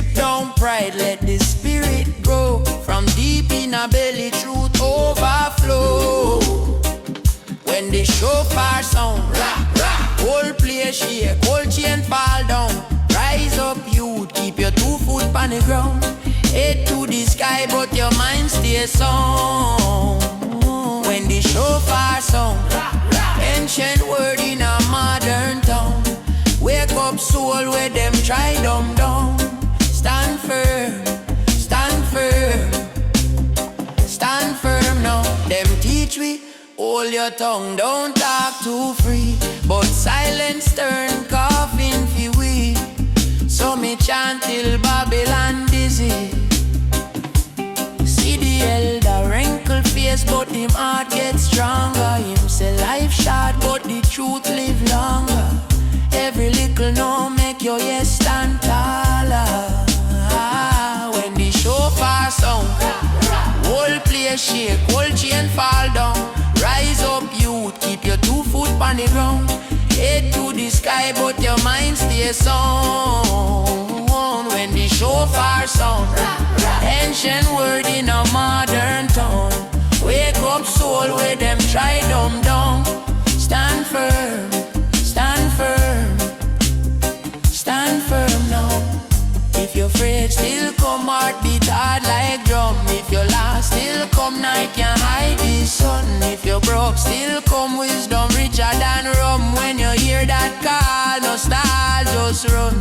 Strip down pride, let the spirit grow. From deep in our belly, truth overflow. When the shofar sound, whole place shake, whole chain fall down. Rise up youth, keep your 2 foot on the ground. Head to the sky, but your mind stays sound. When the shofar sound, ancient word in a modern town. Wake up soul where them try dumb down. Stand firm, stand firm, stand firm now. Them teach we, hold your tongue, don't talk too free. But silence turn coffin fi we. So me chant till Babylon dizzy. See the elder wrinkle face, but him heart get stronger. Him say life short, but the truth live longer. Every little no make your yes stand taller. When the shofar sound, whole place shake, whole chain fall down. Rise up youth, keep your 2 foot on the ground. Head to the sky, but your mind stays sound. When the shofar sound, ancient word in a modern town. Wake up soul where them try dumb down. Stand firm, stand firm, stand firm now. If you're afraid, still come, heartbeat hard like drum. If you're lost, still come, night can't hide the sun. If you're broke, still come, wisdom richer than rum. When you hear that call, no style, just run.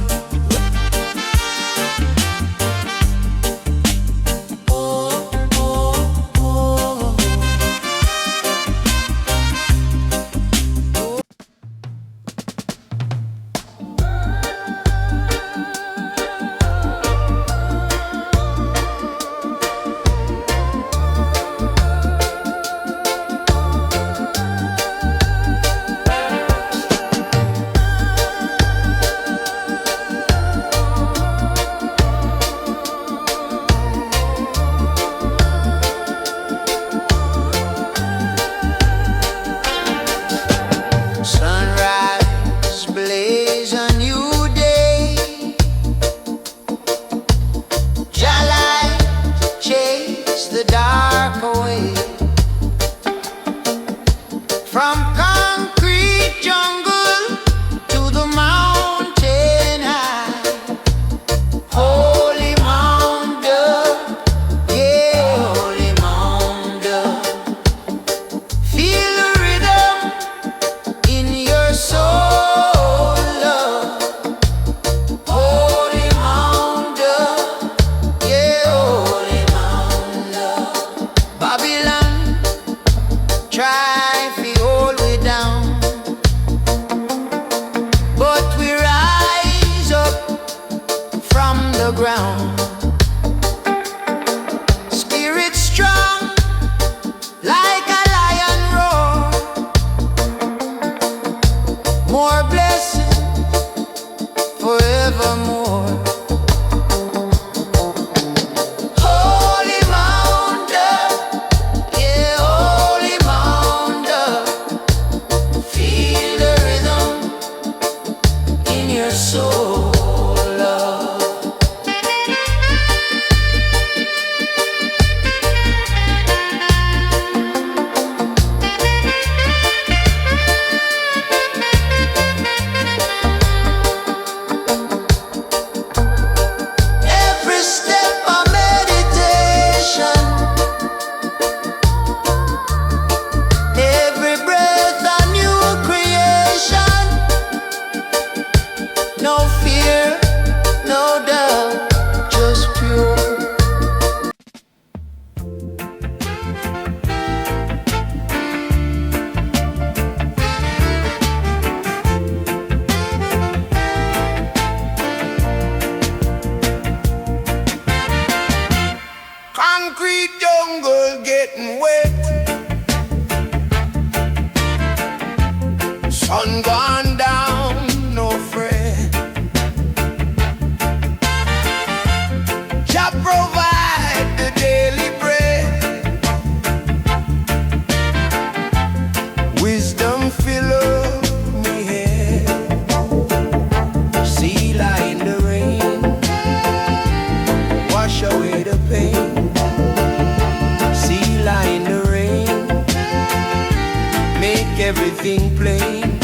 everything plain.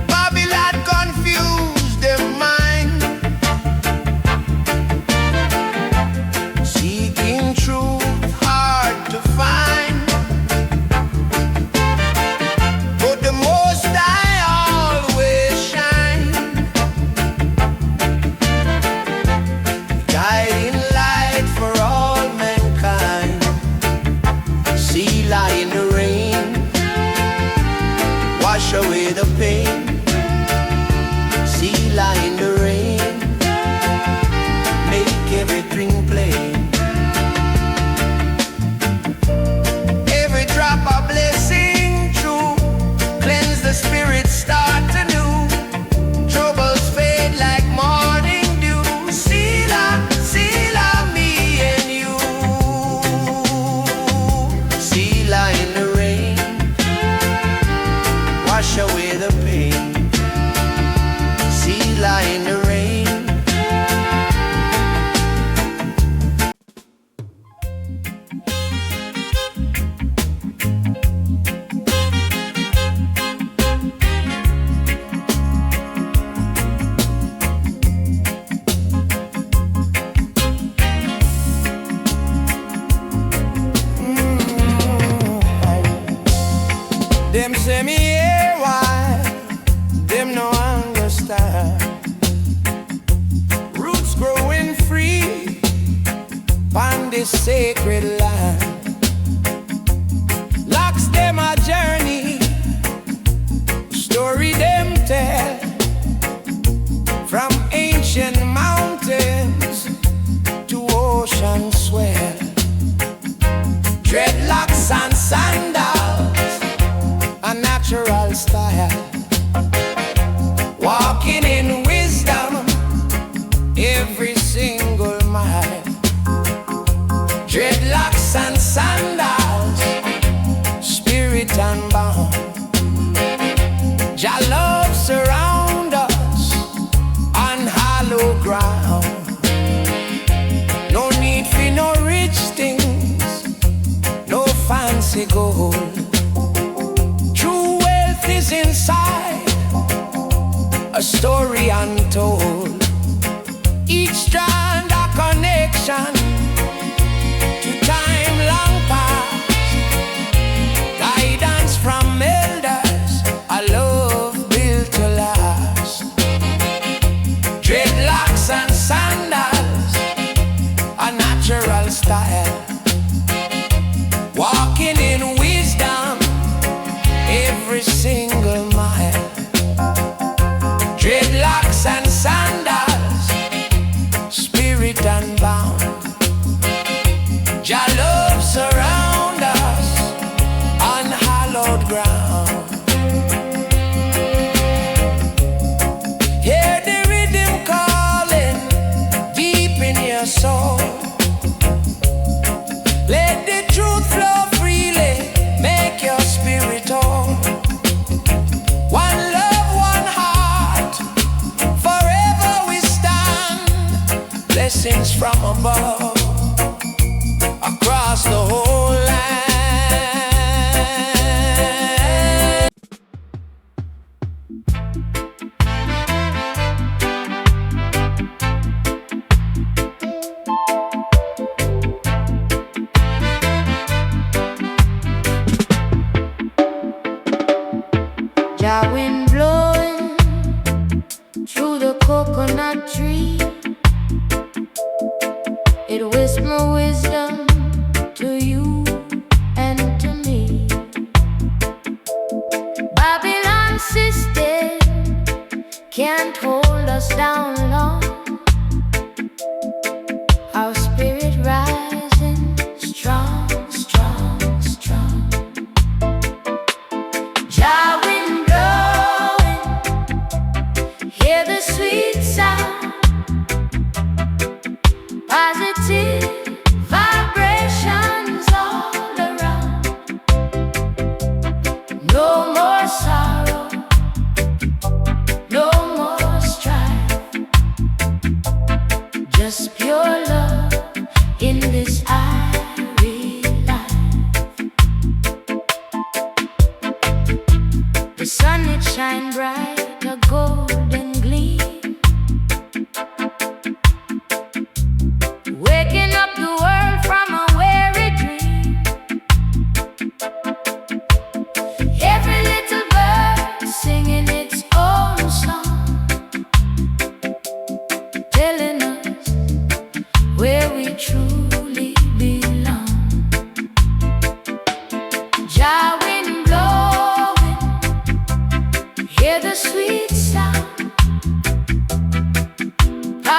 Babylon confused their mind, seeking truth hard to find. But the Most High always shine, guiding light for all mankind. Selah in the rain, wash away the pain. Selah in the rain, make everything plain. Every drop of blessing true, cleanse the spirit, start anew. Troubles fade like morning dew. Selah, Selah, me and you. Selah in the rain, wash away the pain. Selah in the rain. Them say me here why, them no understand. Roots growing free on this sacred land. Locks them a journey, story them tell, from ancient mountains to ocean swell. Dreadlocks and sandals, a natural style. Walking in wisdom every single mile. Dreadlocks and sandals, spirit unbound. Jah love surround us on hollow ground. No need for no rich things, no fancy gold. True wealth is inside, a story untold. Each strand a connection to time long past. Guidance from elders, a love built to last. Dreadlocks and sandals, a natural style. Walking in wisdom every single mile. Dreadlocks and sandals, spirit unbound. Jah love surround us on hallowed ground. Hear the rhythm calling deep in your soul. Let the truth flow freely, make your spirit whole. One love, one heart, forever we stand. Blessings from above, across the whole land. Jah wind blowing through the coconut tree. It whisper wisdom to you and to me. Babylon system can't hold us down long. Our spirit rising strong, strong, strong. Jah wind blowing, hear the sweet sound. Positive vibrations all around. No more sorrow, no more strife. Just pure love in this airy life.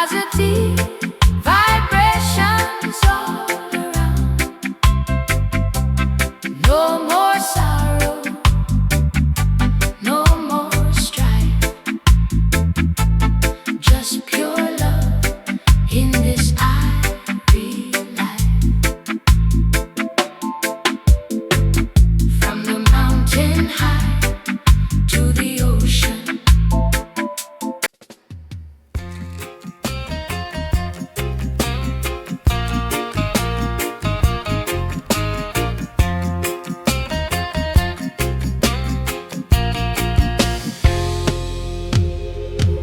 positive vibrations all around. No more sorrow, no more strife, just pure love in this irie life. From the mountain high to the ocean,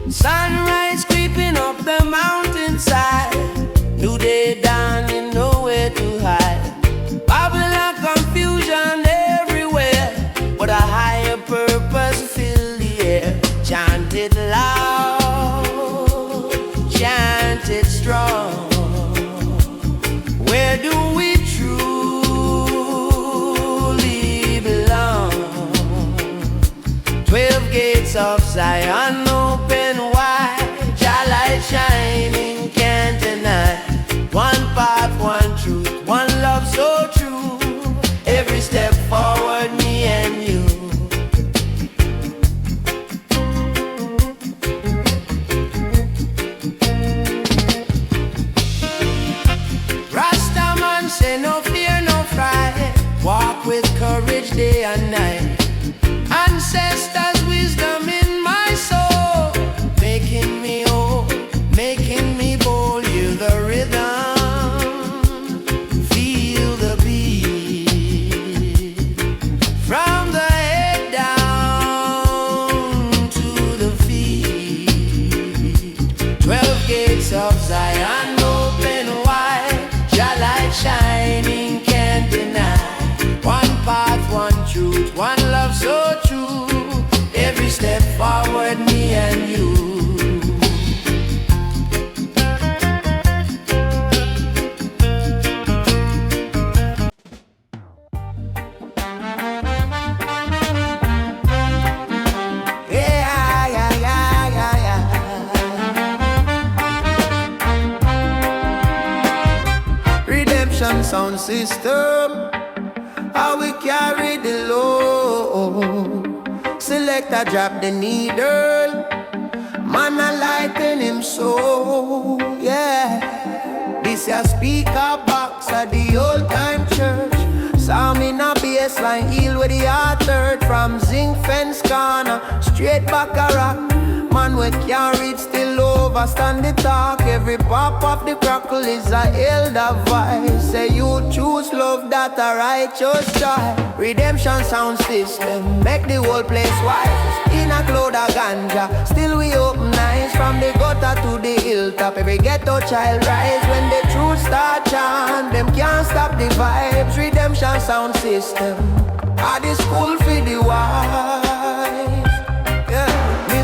sunrise creeping up the mountainside. New day dawning, nowhere to hide. Babylon confusion everywhere, but a higher purpose fill the air. Chant it loud, chant it strong. Where do we truly belong? 12 gates of Zion open wide, Jah light shining, can't deny. One path, one truth, one love so true. Every step forward, me and you. Rasta man say no fear, no fright. Walk with courage day and night. Ancestors' wisdom in my soul, making me whole, making me bold. Hear the rhythm, feel the beat. From the head down to the feet. 12 gates of Zion open wide, Jah light shining, can't deny. One path, one truth, one love so true. Every step forward, me and you. Yeah, yeah, yeah, yeah, yeah. Redemption sound system, how we carry the load. Select a drop the needle, man a lighten him soul. Yeah, this a speaker box at the old time church. Sound in a baseline, heal with the heart hurt. From zinc fence corner, straight back a rock. Man we can't reach still overstand the talk. Every pop of the crackle is a elder voice. Say you choose love, that a righteous choice. Redemption sound system, make the whole place wise. In a cloud of ganja, still we open eyes. From the gutter to the hilltop, every ghetto child rise. When the truth start chant, them can't stop the vibes. Redemption sound system, are the school for the wise.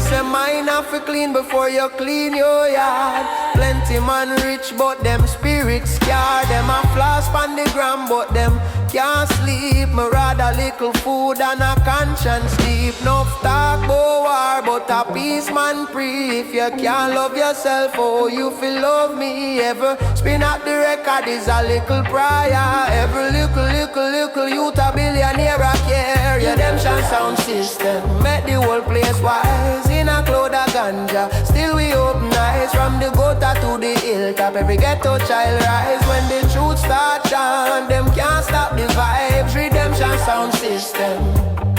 Say mine have to clean before you clean your yard. Plenty man rich but them spirits scared. Them a floss on the ground but them can't sleep. Me rather little food and a conscience deep. Enough talk about war but a peace man free. If you can't love yourself, oh you feel love me. Ever spin out the record is a little prayer. Every little youth a billionaire a care. Redemption sound system, make the whole place wise. In a cloud of ganja, still we open eyes. From the gutter to the hilltop, every ghetto child rise. When the truth start chant, them can't stop the vibes. Redemption sound system,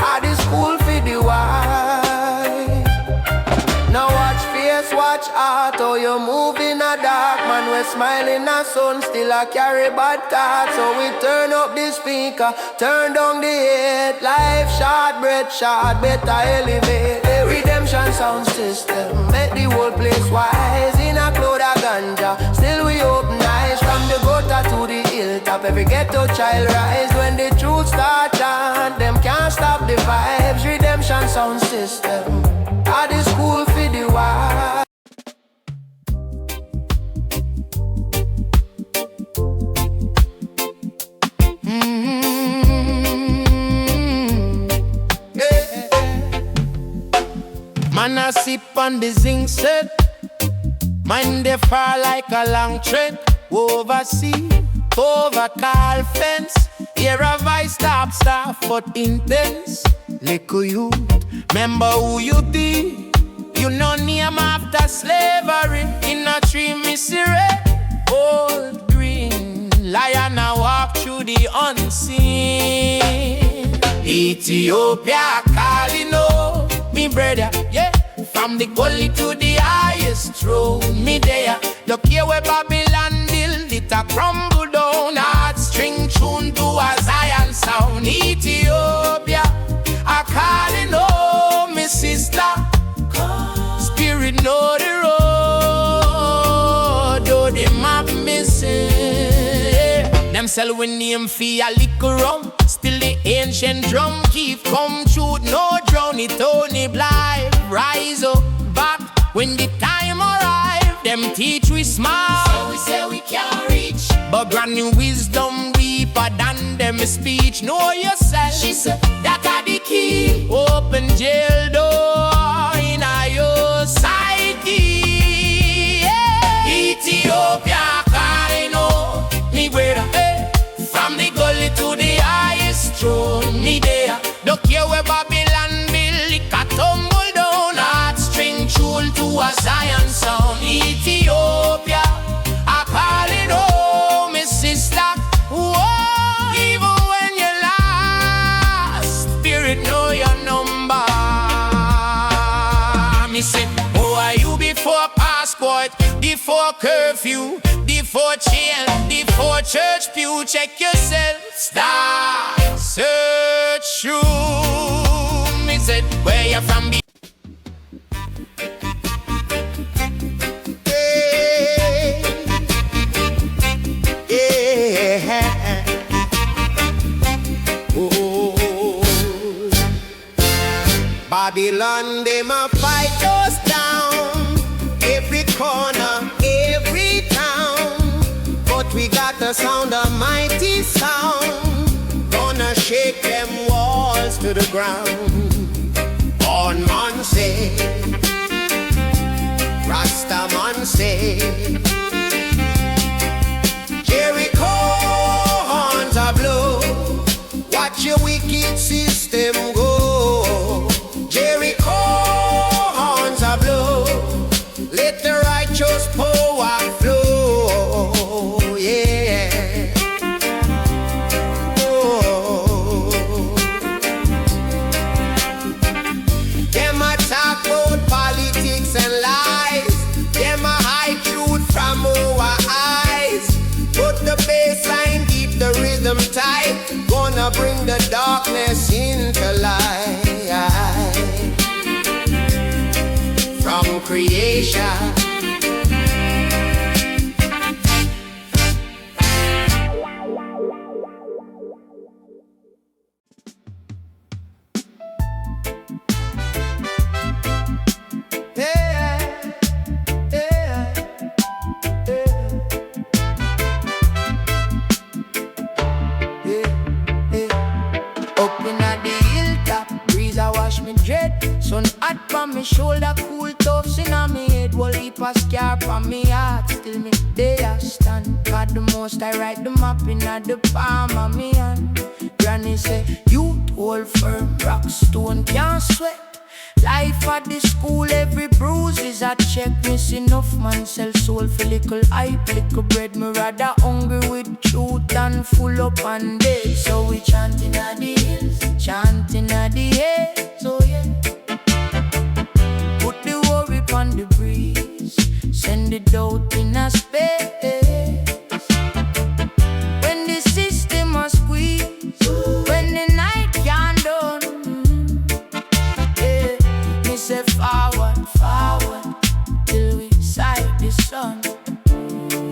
are the school for the wise. Now watch face, watch heart, how you move in a dark. Man we smile in a sun, still a carry bad thoughts. So we turn up the speaker, turn down the head. Life short, breath short, better elevate. The redemption sound system, make the whole place wise. In a cloud of ganja, still we open eyes. From the gutter to the hilltop, every ghetto child rise. When the truth start chant, them can't stop the vibes. Redemption sound system, are the school for the wise. Man a sip on the zinc set, Mine they far like a long trek, over sea, over car fence. Hear a voice stop, but intense. Little you, remember who you be. You know name after slavery. In a tree misery, old green lion I walk through the unseen. Ethiopia calling oh, me brother, yeah. From the gully to the highest throne, me there. Look here where Babylon build it a crumble down. Heartstring tune to a Zion sound. Ethiopia a calling oh, me sister. Spirit know the road, though the map missing. Them sell we name for a little rum. Still the ancient drum keep come true. No drown it only blind. Rise up back when the time arrive. Them teach we smart, so we say we can't reach. But brand new wisdom deeper than them speech. Know yourself, she said, that are the key. Open jail door in your psyche. Yeah. Ethiopia calling oh, me brother, hey. From the gully to the highest throne, me there. Look here where Babylon build it a tumble down. Heartstring tune to a Zion sound. Ethiopia a calling oh, me sister. Whoa, even when you're lost, Spirit know your number. Me say, who are you before passport, before curfew, before chain, before church pew? Check yourself, start search you. Me said, where you from? Babylon, they ma fight us down. Every corner, every town. But we got the sound, a mighty sound. Gonna shake them walls to the ground. On man say, Rasta man say, Jericho horns a blow. Watch your wicked system go. Jericho horns a blow. Let the righteous power flow. Yeah. Oh. Them a talk about politics and lies. Them a hide truth from our eyes. Put the bassline, keep the rhythm tight. Gonna bring the darkness into light. From creation, sun hot from me shoulder, cool toughs in me head. Whole heap of scar from me heart. Still me they a stand. Got the most I write the map in the palm of me hand. Granny say, you hold firm, rock stone can't sweat. Life at the school, every bruise is a check. Miss enough man sell soul for little hype, little bread. Me rather hungry with truth and full up and dead. So we chanting at the hills, chanting at the head. So yeah, put the worry on the breeze, send it out in a space. When the system a squeeze, when the night can't done, yeah, me say forward, forward, till we sight the sun.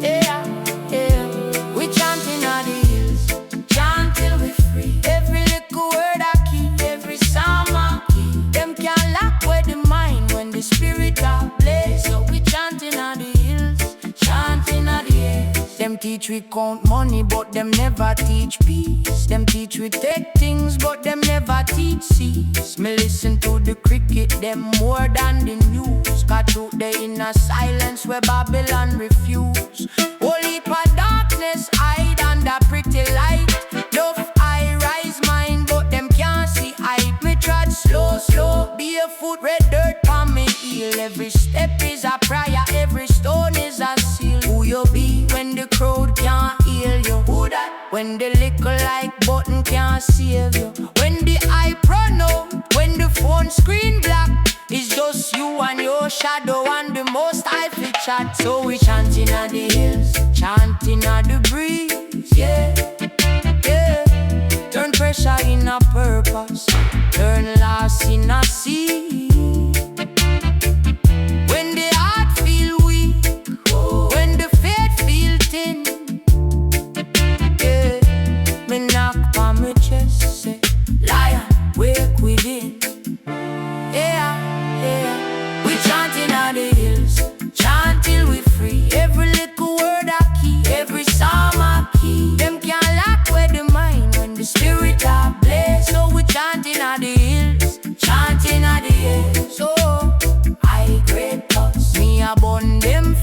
Yeah, yeah, we chanting at the hills, chant till we free. Every little word I keep, every psalm I keep. Them can't lock where the mind when the spirit are blaze. So we chanting at the hills, chanting at teach we count money, but them never teach peace. Them teach we take things, but them never teach cease. Me listen to the cricket, them more than the news. Got truth they in a silence where Babylon refuse. Holy for darkness hide under pretty light. Love I rise mine, but them can't see hype. Me trod slow, slow, barefoot, red dirt on me heel. Every step is a prayer, every stone is a seal. Who you be when the crowd can't heal you? Who that? When the liquor like button can't save you. When the eye run out, when the phone screen black, it's just you and your shadow and the most high fit chat. So we chanting at the hills, chanting at the breeze, yeah, yeah. Turn pressure in a purpose, turn loss in a sea. When the heart feel weak, when the faith feel thin, yeah, me knock on my chest, say, lion, wake within. Yeah, yeah, we chanting on the hills, chant till we free. Every little word I key, every psalm I key. Them can't lock where the mind when the spirit are blessed. So we chanting on the hills, chanting on the hills. So I great thoughts, me abund them.